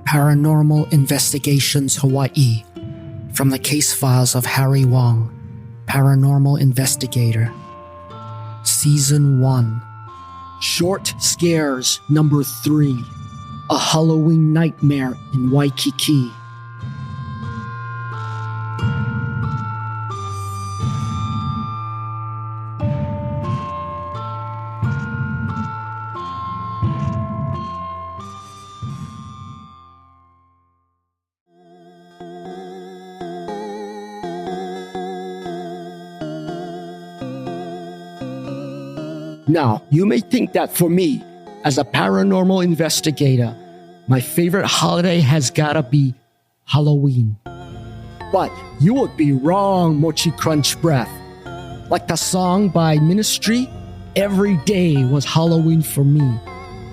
Paranormal Investigations Hawaii, from the case files of Harry Wong, Paranormal Investigator. Season 1. Short Scares Number 3. A Halloween Nightmare in Waikiki. Now, you may think that for me, as a paranormal investigator, my favorite holiday has gotta be Halloween. But you would be wrong, Mochi Crunch Breath. Like the song by Ministry, every day was Halloween for me.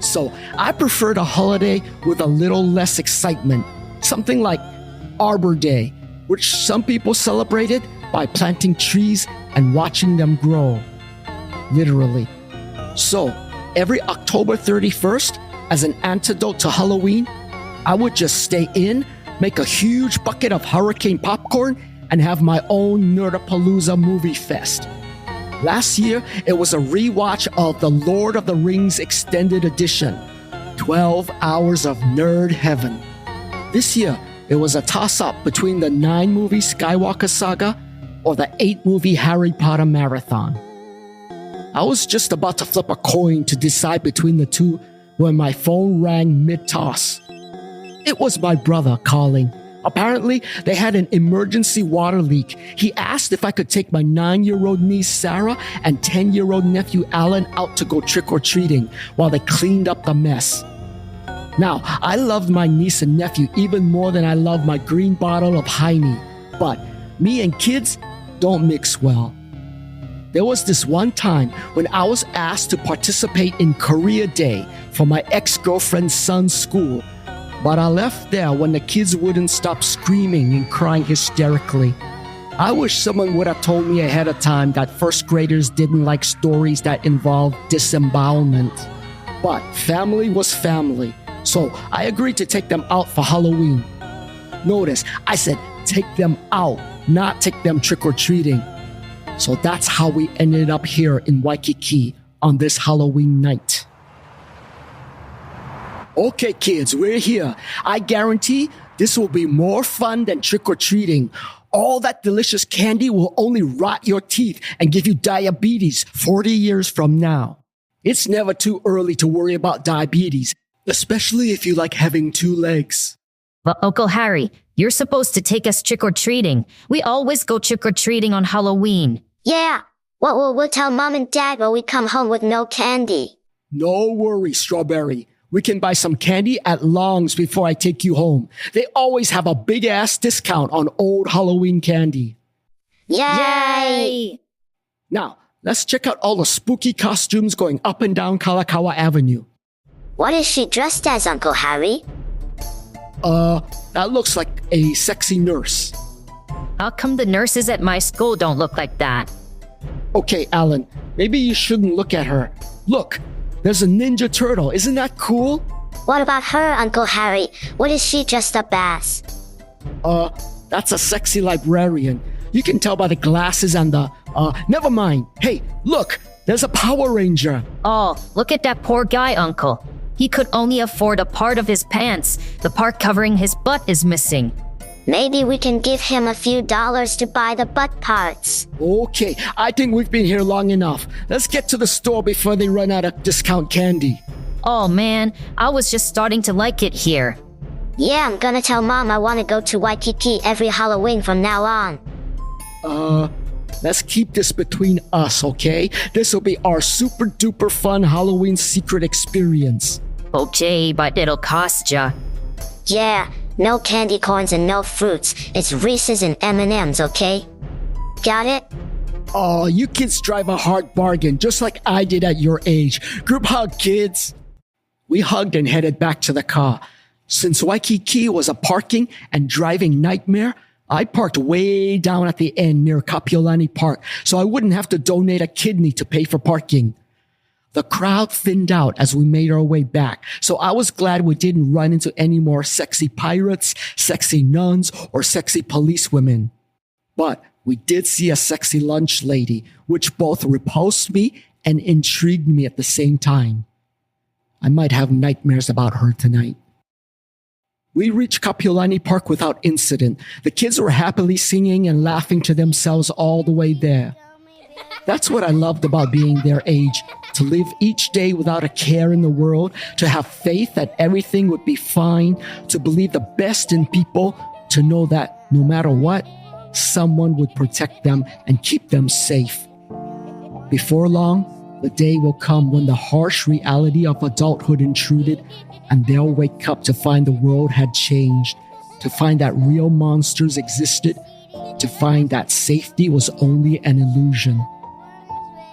So I preferred a holiday with a little less excitement, something like Arbor Day, which some people celebrated by planting trees and watching them grow. Literally. So, every October 31st, as an antidote to Halloween, I would just stay in, make a huge bucket of hurricane popcorn, and have my own Nerdapalooza movie fest. Last year, it was a rewatch of The Lord of the Rings Extended Edition, 12 hours of nerd heaven. This year, it was a toss-up between the 9-movie Skywalker Saga or the 8-movie Harry Potter Marathon. I was just about to flip a coin to decide between the two when my phone rang mid-toss. It was my brother calling. Apparently, they had an emergency water leak. He asked if I could take my 9-year-old niece Sarah and 10-year-old nephew Alan out to go trick-or-treating while they cleaned up the mess. Now, I loved my niece and nephew even more than I loved my green bottle of Heine, but me and kids don't mix well. There was this one time when I was asked to participate in Korea Day for my ex-girlfriend's son's school, but I left there when the kids wouldn't stop screaming and crying hysterically. I wish someone would have told me ahead of time that first graders didn't like stories that involved disembowelment. But family was family, so I agreed to take them out for Halloween. Notice, I said take them out, not take them trick-or-treating. So that's how we ended up here in Waikiki on this Halloween night. Okay, kids, we're here. I guarantee this will be more fun than trick-or-treating. All that delicious candy will only rot your teeth and give you diabetes 40 years from now. It's never too early to worry about diabetes, especially if you like having 2 legs. Well, Uncle Harry, you're supposed to take us trick-or-treating. We always go trick-or-treating on Halloween. Yeah. Well, we'll tell Mom and Dad when we come home with no candy. No worries, Strawberry. We can buy some candy at Long's before I take you home. They always have a big-ass discount on old Halloween candy. Yay! Now, let's check out all the spooky costumes going up and down Kalakaua Avenue. What is she dressed as, Uncle Harry? That looks like a sexy nurse. How come the nurses at my school don't look like that? Okay, Alan, maybe you shouldn't look at her. Look, there's a Ninja Turtle. Isn't that cool? What about her, Uncle Harry? What is she dressed up as? That's a sexy librarian. You can tell by the glasses and the, never mind. Hey, look, there's a Power Ranger. Oh, look at that poor guy, Uncle. He could only afford a part of his pants. The part covering his butt is missing. Maybe we can give him a few dollars to buy the butt parts. Okay, I think we've been here long enough. Let's get to the store before they run out of discount candy. Oh man, I was just starting to like it here. Yeah, I'm gonna tell Mom I want to go to Waikiki every Halloween from now on. Let's keep this between us, okay? This will be our super duper fun Halloween secret experience. Okay, but it'll cost ya. Yeah, no candy corns and no fruits. It's Reese's and M&M's, okay? Got it? Oh, you kids drive a hard bargain, just like I did at your age. Group hug, kids. We hugged and headed back to the car. Since Waikiki was a parking and driving nightmare, I parked way down at the end near Kapiolani Park so I wouldn't have to donate a kidney to pay for parking. The crowd thinned out as we made our way back, so I was glad we didn't run into any more sexy pirates, sexy nuns, or sexy policewomen. But we did see a sexy lunch lady, which both repulsed me and intrigued me at the same time. I might have nightmares about her tonight. We reached Kapiolani Park without incident. The kids were happily singing and laughing to themselves all the way there. That's what I loved about being their age, to live each day without a care in the world, to have faith that everything would be fine, to believe the best in people, to know that no matter what, someone would protect them and keep them safe. Before long, the day will come when the harsh reality of adulthood intruded, and they'll wake up to find the world had changed, to find that real monsters existed, to find that safety was only an illusion.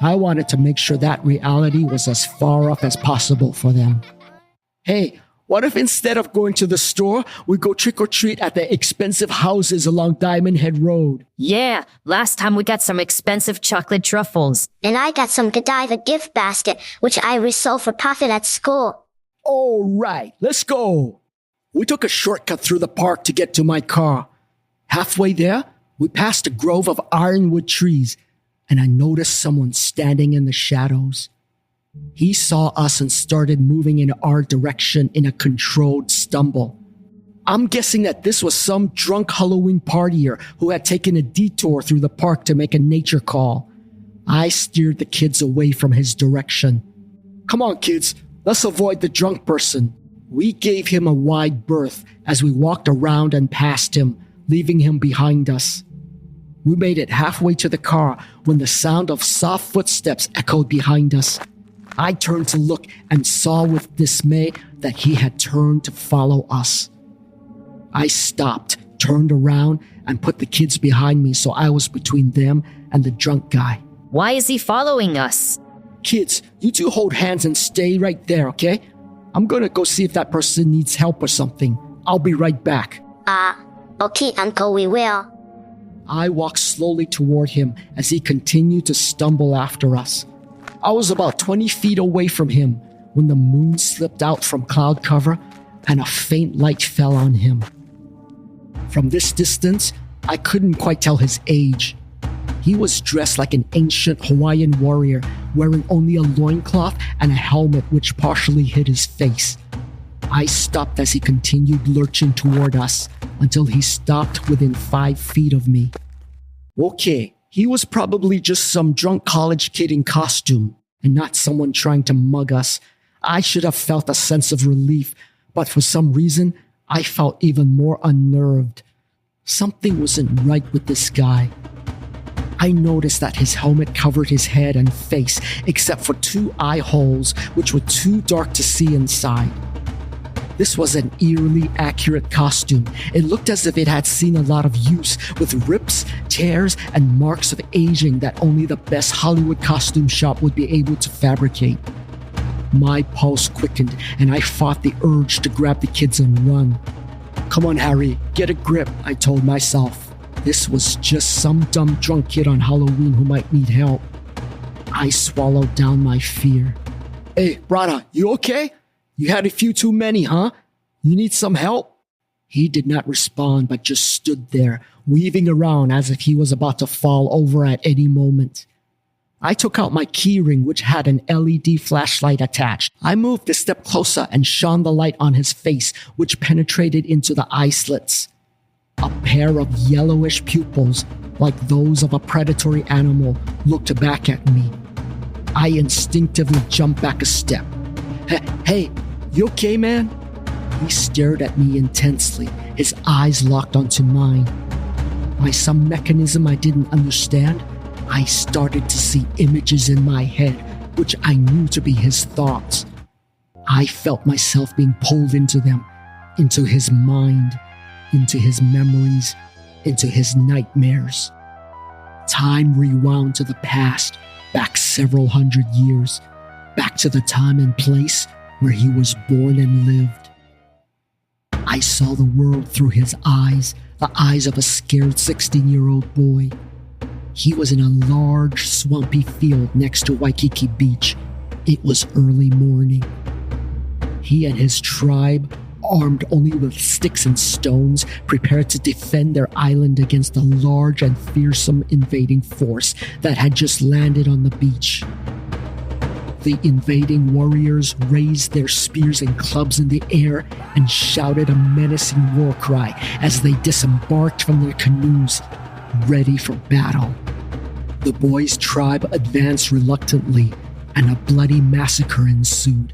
I wanted to make sure that reality was as far off as possible for them. Hey, what if instead of going to the store, we go trick-or-treat at the expensive houses along Diamond Head Road? Yeah, last time we got some expensive chocolate truffles. And I got some Godiva gift basket, which I resold for profit at school. All right, let's go. We took a shortcut through the park to get to my car. Halfway there, we passed a grove of ironwood trees, and I noticed someone standing in the shadows. He saw us and started moving in our direction in a controlled stumble. I'm guessing that this was some drunk Halloween partier who had taken a detour through the park to make a nature call. I steered the kids away from his direction. Come on, kids, let's avoid the drunk person. We gave him a wide berth as we walked around and past him, leaving him behind us. We made it halfway to the car when the sound of soft footsteps echoed behind us. I turned to look and saw with dismay that he had turned to follow us. I stopped, turned around, and put the kids behind me so I was between them and the drunk guy. Why is he following us? Kids, you two hold hands and stay right there, okay? I'm gonna go see if that person needs help or something. I'll be right back. Okay, Uncle, we will. I walked slowly toward him as he continued to stumble after us. I was about 20 feet away from him when the moon slipped out from cloud cover and a faint light fell on him. From this distance, I couldn't quite tell his age. He was dressed like an ancient Hawaiian warrior, wearing only a loincloth and a helmet which partially hid his face. I stopped as he continued lurching toward us until he stopped within 5 feet of me. Okay, he was probably just some drunk college kid in costume and not someone trying to mug us. I should have felt a sense of relief, but for some reason, I felt even more unnerved. Something wasn't right with this guy. I noticed that his helmet covered his head and face, except for 2 eye holes, which were too dark to see inside. This was an eerily accurate costume. It looked as if it had seen a lot of use, with rips, tears, and marks of aging that only the best Hollywood costume shop would be able to fabricate. My pulse quickened, and I fought the urge to grab the kids and run. Come on, Harry, get a grip, I told myself. This was just some dumb drunk kid on Halloween who might need help. I swallowed down my fear. Hey, Rada, you okay? You had a few too many, huh? You need some help? He did not respond, but just stood there, weaving around as if he was about to fall over at any moment. I took out my keyring, which had an LED flashlight attached. I moved a step closer and shone the light on his face, which penetrated into the eye slits. A pair of yellowish pupils, like those of a predatory animal, looked back at me. I instinctively jumped back a step. Hey, you okay, man? He stared at me intensely, his eyes locked onto mine. By some mechanism I didn't understand, I started to see images in my head, which I knew to be his thoughts. I felt myself being pulled into them, into his mind, into his memories, into his nightmares. Time rewound to the past, back several hundred years, back to the time and place where he was born and lived. I saw the world through his eyes, the eyes of a scared 16-year-old boy. He was in a large, swampy field next to Waikiki Beach. It was early morning. He and his tribe, armed only with sticks and stones, prepared to defend their island against a large and fearsome invading force that had just landed on the beach. The invading warriors raised their spears and clubs in the air and shouted a menacing war cry as they disembarked from their canoes, ready for battle. The boys' tribe advanced reluctantly, and a bloody massacre ensued.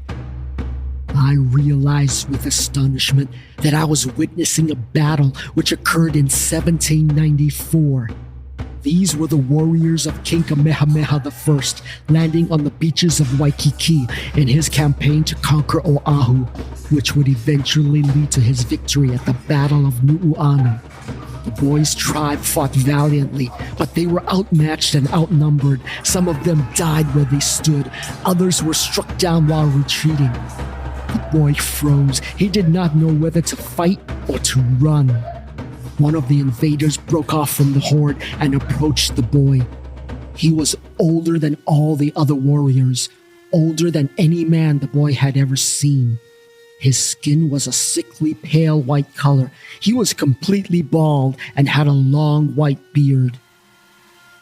I realized with astonishment that I was witnessing a battle which occurred in 1794. These were the warriors of King Kamehameha I, landing on the beaches of Waikiki in his campaign to conquer Oahu, which would eventually lead to his victory at the Battle of Nu'uanu. The boys' tribe fought valiantly, but they were outmatched and outnumbered. Some of them died where they stood. Others were struck down while retreating. The boy froze. He did not know whether to fight or to run. One of the invaders broke off from the horde and approached the boy. He was older than all the other warriors, older than any man the boy had ever seen. His skin was a sickly pale white color. He was completely bald and had a long white beard.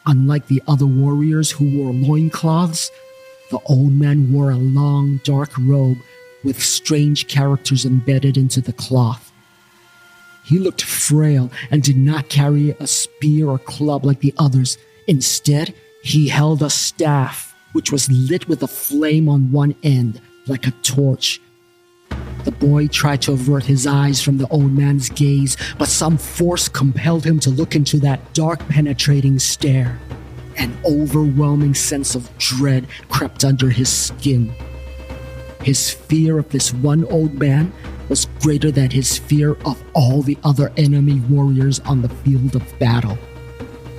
Unlike the other warriors who wore loincloths, the old man wore a long dark robe with strange characters embedded into the cloth. He looked frail and did not carry a spear or club like the others. Instead, he held a staff, which was lit with a flame on one end, like a torch. The boy tried to avert his eyes from the old man's gaze, but some force compelled him to look into that dark, penetrating stare. An overwhelming sense of dread crept under his skin. His fear of this one old man was greater than his fear of all the other enemy warriors on the field of battle.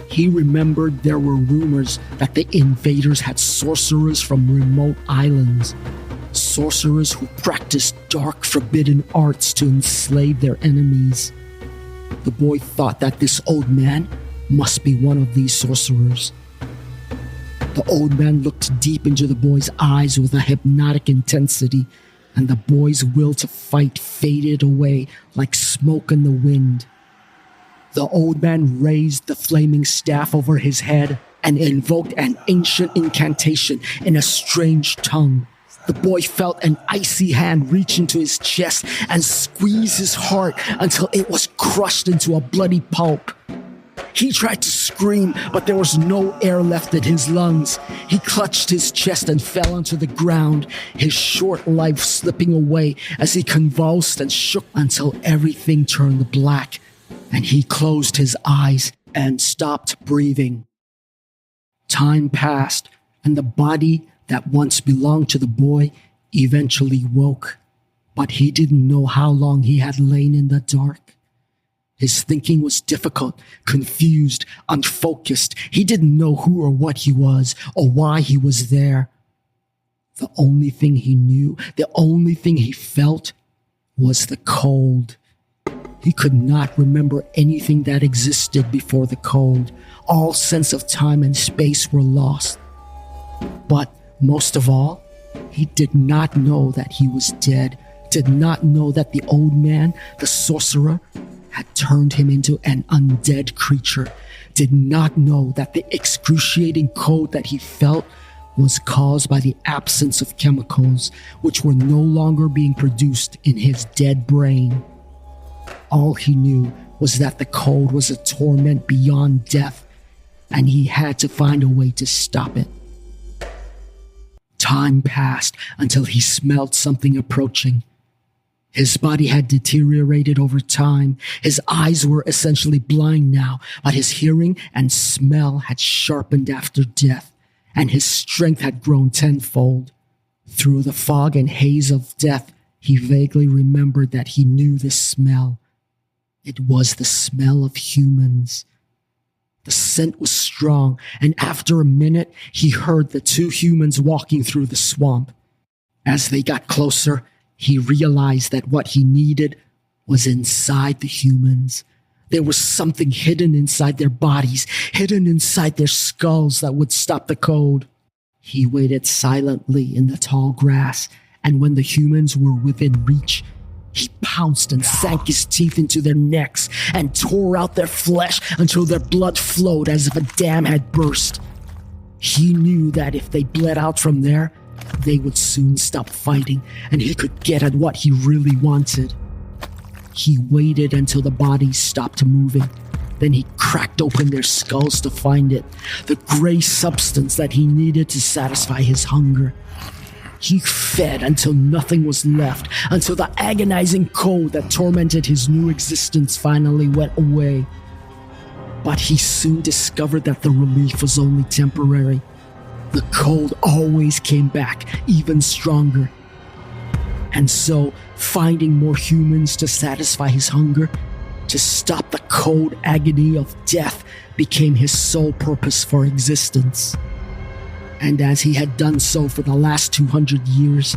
He remembered there were rumors that the invaders had sorcerers from remote islands, sorcerers who practiced dark, forbidden arts to enslave their enemies. The boy thought that this old man must be one of these sorcerers. The old man looked deep into the boy's eyes with a hypnotic intensity, and the boy's will to fight faded away like smoke in the wind. The old man raised the flaming staff over his head and invoked an ancient incantation in a strange tongue. The boy felt an icy hand reach into his chest and squeeze his heart until it was crushed into a bloody pulp. He tried to scream, but there was no air left in his lungs. He clutched his chest and fell onto the ground, his short life slipping away as he convulsed and shook until everything turned black, and he closed his eyes and stopped breathing. Time passed, and the body that once belonged to the boy eventually woke, but he didn't know how long he had lain in the dark. His thinking was difficult, confused, unfocused. He didn't know who or what he was, or why he was there. The only thing he knew, the only thing he felt, was the cold. He could not remember anything that existed before the cold. All sense of time and space were lost. But most of all, he did not know that he was dead, did not know that the old man, the sorcerer, had turned him into an undead creature, did not know that the excruciating cold that he felt was caused by the absence of chemicals which were no longer being produced in his dead brain. All he knew was that the cold was a torment beyond death, and he had to find a way to stop it. Time passed until he smelled something approaching. His body had deteriorated over time. His eyes were essentially blind now, but his hearing and smell had sharpened after death, and his strength had grown tenfold. Through the fog and haze of death, he vaguely remembered that he knew the smell. It was the smell of humans. The scent was strong, and after a minute, he heard the two humans walking through the swamp. As they got closer, he realized that what he needed was inside the humans. There was something hidden inside their bodies, hidden inside their skulls that would stop the cold. He waited silently in the tall grass, and when the humans were within reach, he pounced and sank his teeth into their necks and tore out their flesh until their blood flowed as if a dam had burst. He knew that if they bled out from there, they would soon stop fighting and he could get at what he really wanted. He waited until the bodies stopped moving. Then he cracked open their skulls to find it, the gray substance that he needed to satisfy his hunger. He fed until nothing was left, until the agonizing cold that tormented his new existence finally went away. But he soon discovered that the relief was only temporary. The cold always came back, even stronger. And so, finding more humans to satisfy his hunger, to stop the cold agony of death, became his sole purpose for existence. And as he had done so for the last 200 years,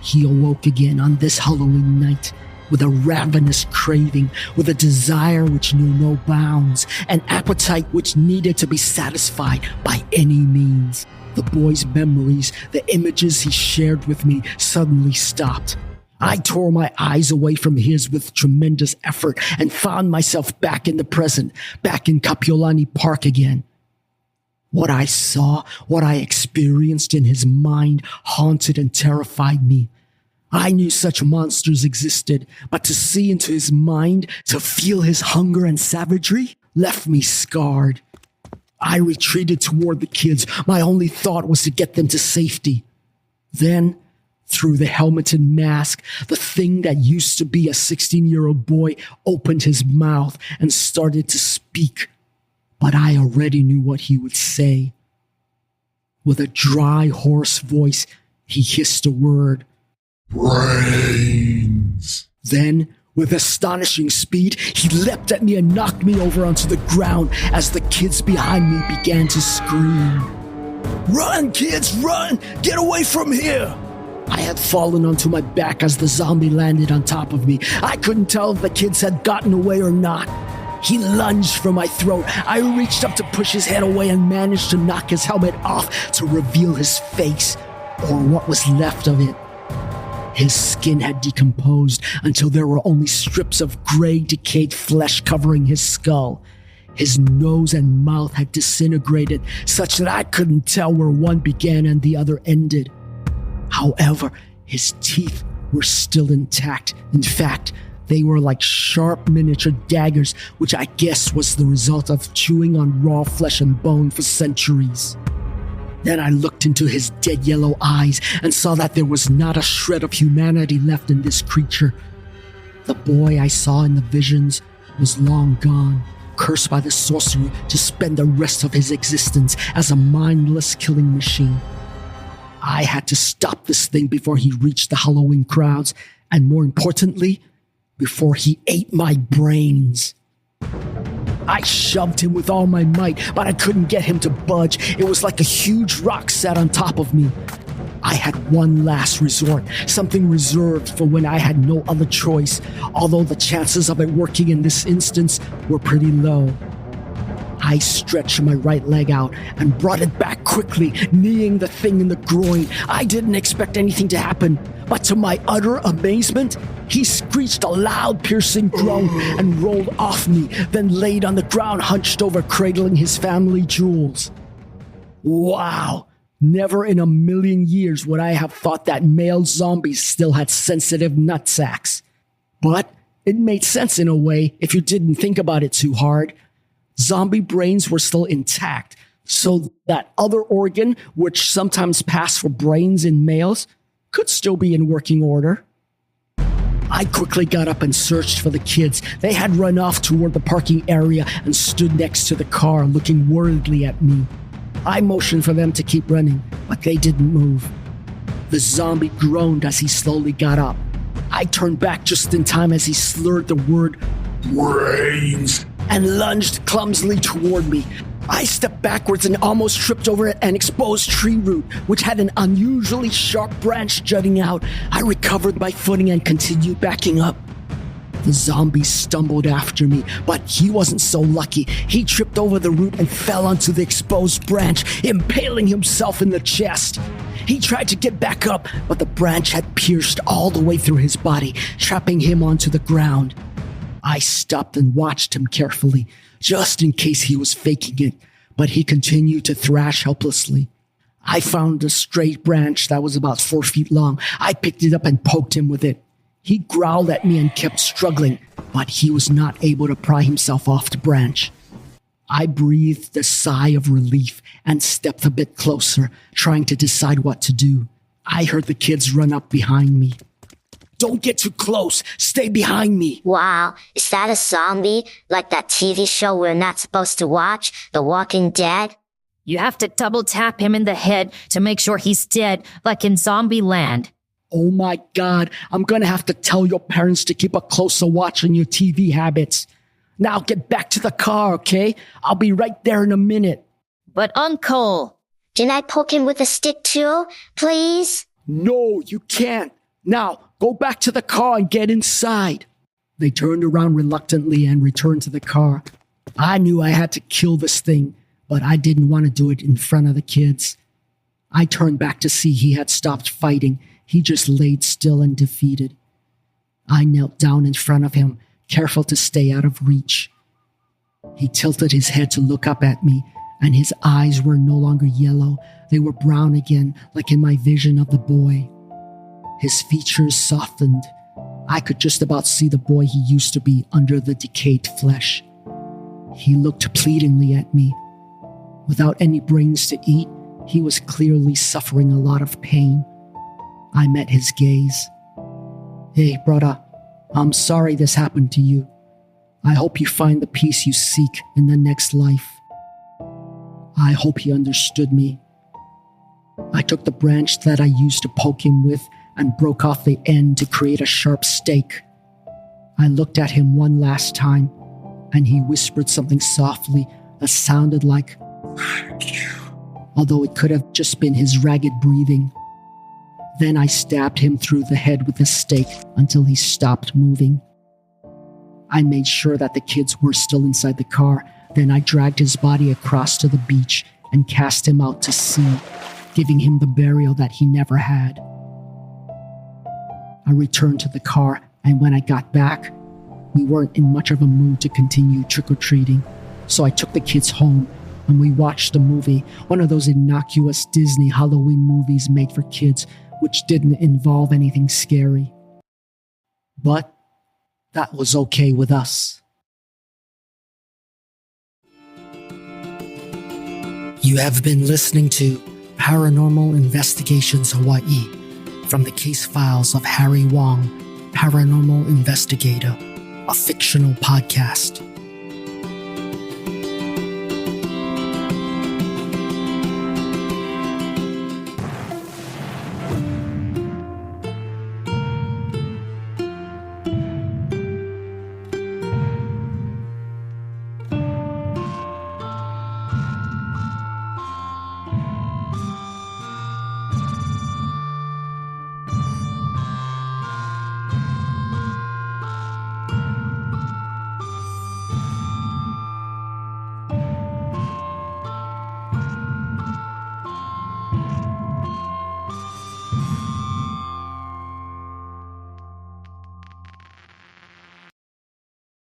he awoke again on this Halloween night with a ravenous craving, with a desire which knew no bounds, an appetite which needed to be satisfied by any means. The boy's memories, the images he shared with me, suddenly stopped. I tore my eyes away from his with tremendous effort and found myself back in the present, back in Kapiolani Park again. What I saw, what I experienced in his mind haunted and terrified me. I knew such monsters existed, but to see into his mind, to feel his hunger and savagery, left me scarred. I retreated toward the kids. My only thought was to get them to safety. Then, through the helmeted mask, the thing that used to be a 16-year-old boy opened his mouth and started to speak. But I already knew what he would say. With a dry, hoarse voice, he hissed a word. Brains. Then, with astonishing speed, he leapt at me and knocked me over onto the ground as the kids behind me began to scream. Run, kids, run! Get away from here! I had fallen onto my back as the zombie landed on top of me. I couldn't tell if the kids had gotten away or not. He lunged for my throat. I reached up to push his head away and managed to knock his helmet off to reveal his face, or what was left of it. His skin had decomposed until there were only strips of gray, decayed flesh covering his skull. His nose and mouth had disintegrated such that I couldn't tell where one began and the other ended. However, his teeth were still intact. In fact, they were like sharp miniature daggers, which I guess was the result of chewing on raw flesh and bone for centuries. Then I looked into his dead yellow eyes and saw that there was not a shred of humanity left in this creature. The boy I saw in the visions was long gone, cursed by the sorcerer to spend the rest of his existence as a mindless killing machine. I had to stop this thing before he reached the Halloween crowds, and more importantly, before he ate my brains. I shoved him with all my might, but I couldn't get him to budge. It was like a huge rock sat on top of me. I had one last resort, something reserved for when I had no other choice, although the chances of it working in this instance were pretty low. I stretched my right leg out and brought it back quickly, kneeing the thing in the groin. I didn't expect anything to happen, but to my utter amazement, he screeched a loud, piercing groan and rolled off me, then laid on the ground hunched over, cradling his family jewels. Wow! Never in a million years would I have thought that male zombies still had sensitive nutsacks. But it made sense in a way if you didn't think about it too hard. Zombie brains were still intact, so that other organ, which sometimes passed for brains in males, could still be in working order. I quickly got up and searched for the kids. They had run off toward the parking area and stood next to the car, looking worriedly at me. I motioned for them to keep running, but they didn't move. The zombie groaned as he slowly got up. I turned back just in time as he slurred the word Brains. and lunged clumsily toward me. I stepped backwards and almost tripped over an exposed tree root, which had an unusually sharp branch jutting out. I recovered my footing and continued backing up. The zombie stumbled after me, but he wasn't so lucky. He tripped over the root and fell onto the exposed branch, impaling himself in the chest. He tried to get back up, but the branch had pierced all the way through his body, trapping him onto the ground. I stopped and watched him carefully, just in case he was faking it, but he continued to thrash helplessly. I found a straight branch that was about 4 feet long. I picked it up and poked him with it. He growled at me and kept struggling, but he was not able to pry himself off the branch. I breathed a sigh of relief and stepped a bit closer, trying to decide what to do. I heard the kids run up behind me. "Don't get too close! Stay behind me!" Wow, is that a zombie? Like that TV show we're not supposed to watch, The Walking Dead? You have to double tap him in the head to make sure he's dead, like in Zombie Land. Oh my God, I'm gonna have to tell your parents to keep a closer watch on your TV habits. Now get back to the car, okay? I'll be right there in a minute. But Uncle, Can I poke him with a stick too, please? No, you can't. Now, go back to the car and get inside. They turned around reluctantly and returned to the car. I knew I had to kill this thing, but I didn't want to do it in front of the kids. I turned back to see he had stopped fighting. He just laid still and defeated. I knelt down in front of him, careful to stay out of reach. He tilted his head to look up at me, and his eyes were no longer yellow. They were brown again, like in my vision of the boy. His features softened. I could just about see the boy he used to be under the decayed flesh. He looked pleadingly at me. Without any brains to eat, he was clearly suffering a lot of pain. I met his gaze. "Hey, brother, I'm sorry this happened to you. I hope you find the peace you seek in the next life." I hope he understood me. I took the branch that I used to poke him with and broke off the end to create a sharp stake. I looked at him one last time, and he whispered something softly that sounded like, although it could have just been his ragged breathing. Then I stabbed him through the head with the stake until he stopped moving. I made sure that the kids were still inside the car. Then I dragged his body across to the beach and cast him out to sea, giving him the burial that he never had. I returned to the car, and when I got back, we weren't in much of a mood to continue trick-or-treating. So I took the kids home, and we watched a movie, one of those innocuous Disney Halloween movies made for kids, which didn't involve anything scary. But that was okay with us. You have been listening to Paranormal Investigations Hawaii from the case files of Harry Wong, Paranormal Investigator, a fictional podcast.